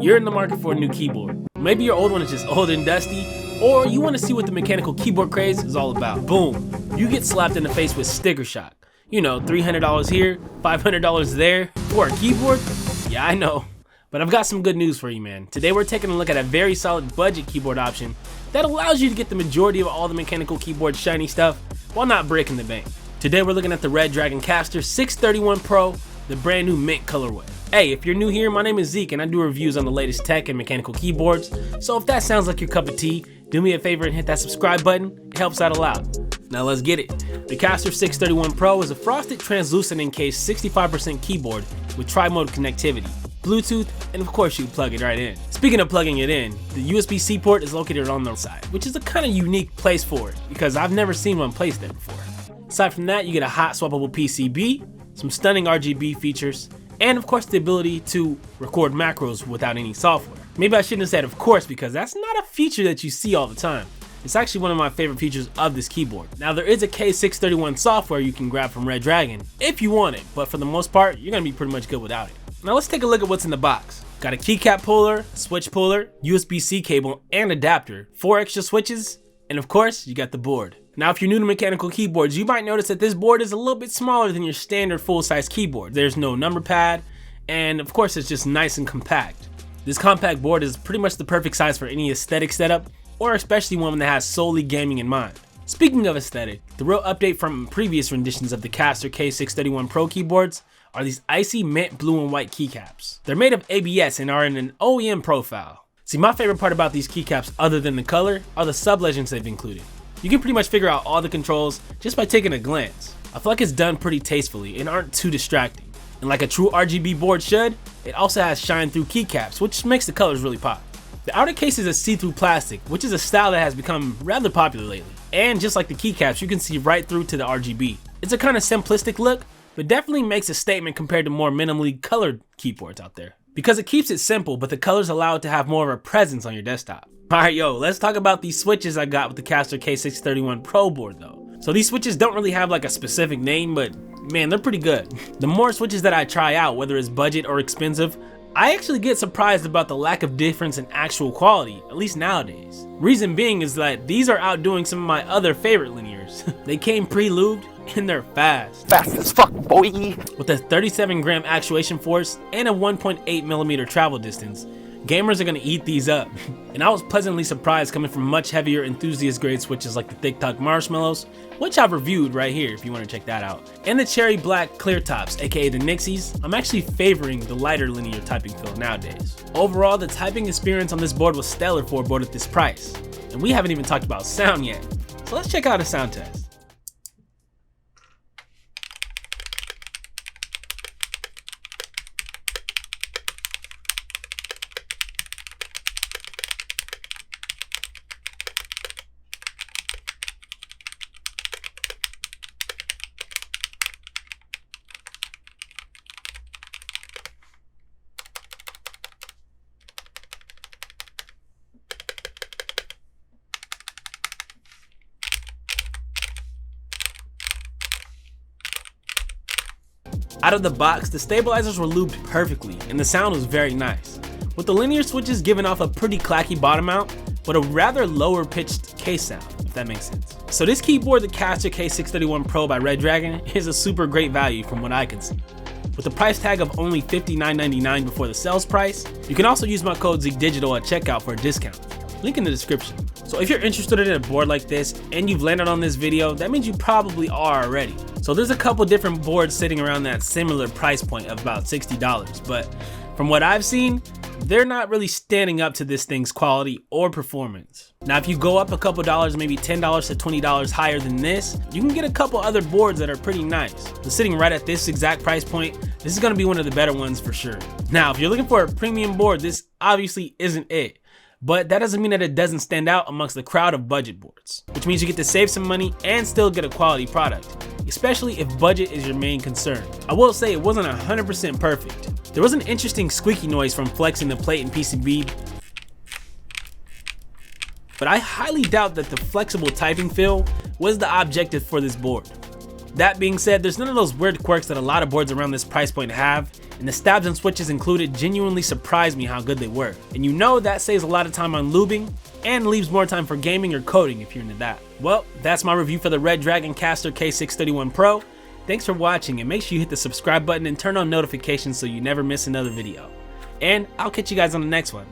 You're in the market for a new keyboard. Maybe your old one is just old and dusty, or you want to see what the mechanical keyboard craze is all about. Boom, you get slapped in the face with sticker shock. You know, $300 here, $500 there for a keyboard? Yeah, I know. But I've got some good news for you, man. Today we're taking a look at a very solid budget keyboard option that allows you to get the majority of all the mechanical keyboard shiny stuff while not breaking the bank. Today we're looking at the Redragon Castor K631 Pro, the brand new mint colorway. Hey, if you're new here, my name is Zeke and I do reviews on the latest tech and mechanical keyboards. So if that sounds like your cup of tea, do me a favor and hit that subscribe button. It helps out a lot. Now let's get it. The Castor K631 Pro is a frosted translucent encased 65% keyboard with tri-mode connectivity, Bluetooth, and of course you plug it right in. Speaking of plugging it in, the USB-C port is located on the side, which is a kind of unique place for it because I've never seen one placed there before. Aside from that, you get a hot swappable PCB, some stunning RGB features, and of course the ability to record macros without any software. Maybe I shouldn't have said of course because that's not a feature that you see all the time. It's actually one of my favorite features of this keyboard. Now there is a K631 software you can grab from Redragon if you want it, but for the most part, you're gonna be pretty much good without it. Now let's take a look at what's in the box. Got a keycap puller, switch puller, USB-C cable, and adapter, 4 extra switches, and of course, you got the board. Now if you're new to mechanical keyboards, you might notice that this board is a little bit smaller than your standard full-size keyboard. There's no number pad, and of course it's just nice and compact. This compact board is pretty much the perfect size for any aesthetic setup, or especially one that has solely gaming in mind. Speaking of aesthetic, the real update from previous renditions of the Castor K631 Pro keyboards are these icy mint blue and white keycaps. They're made of ABS and are in an OEM profile. See, my favorite part about these keycaps other than the color are the sub-legends they've included. You can pretty much figure out all the controls just by taking a glance. I feel like it's done pretty tastefully and aren't too distracting. And like a true RGB board should, it also has shine-through keycaps, which makes the colors really pop. The outer case is a see-through plastic, which is a style that has become rather popular lately. And just like the keycaps, you can see right through to the RGB. It's a kind of simplistic look, but definitely makes a statement compared to more minimally colored keyboards out there. Because it keeps it simple, but the colors allow it to have more of a presence on your desktop. Alright yo, let's talk about these switches I got with the Castor K631 Pro board though. So these switches don't really have like a specific name, but man, they're pretty good. The more switches that I try out, whether it's budget or expensive, I actually get surprised about the lack of difference in actual quality, at least nowadays. Reason being is that these are outdoing some of my other favorite linears. They came pre-lubed and they're fast. Fast as fuck, boy! With a 37-gram actuation force and a 1.8mm travel distance, gamers are gonna eat these up. And I was pleasantly surprised coming from much heavier enthusiast grade switches like the Thick Talk Marshmallows, which I've reviewed right here if you want to check that out. And the cherry black clear tops, aka the Nixies. I'm actually favoring the lighter linear typing feel nowadays. Overall, the typing experience on this board was stellar for a board at this price. And we haven't even talked about sound yet. So let's check out a sound test. Out of the box, the stabilizers were lubed perfectly and the sound was very nice, with the linear switches giving off a pretty clacky bottom out, but a rather lower pitched case sound, if that makes sense. So this keyboard, the Castor K631 Pro by Redragon, is a super great value from what I can see. With a price tag of only $59.99 before the sales price, you can also use my code ZekeDigital at checkout for a discount. Link in the description. So if you're interested in a board like this and you've landed on this video, that means you probably are already. So there's a couple different boards sitting around that similar price point of about $60, but from what I've seen, they're not really standing up to this thing's quality or performance. Now if you go up a couple dollars, maybe $10 to $20 higher than this, you can get a couple other boards that are pretty nice. But sitting right at this exact price point, this is going to be one of the better ones for sure. Now if you're looking for a premium board, this obviously isn't it. But that doesn't mean that it doesn't stand out amongst the crowd of budget boards, which means you get to save some money and still get a quality product, especially if budget is your main concern. I will say it wasn't 100% perfect. There was an interesting squeaky noise from flexing the plate and PCB, but I highly doubt that the flexible typing feel was the objective for this board. That being said, there's none of those weird quirks that a lot of boards around this price point have, and the stabs and switches included genuinely surprised me how good they were. And you know that saves a lot of time on lubing, and leaves more time for gaming or coding if you're into that. Well, that's my review for the Redragon Castor K631 Pro. Thanks for watching, and make sure you hit the subscribe button and turn on notifications so you never miss another video. And I'll catch you guys on the next one.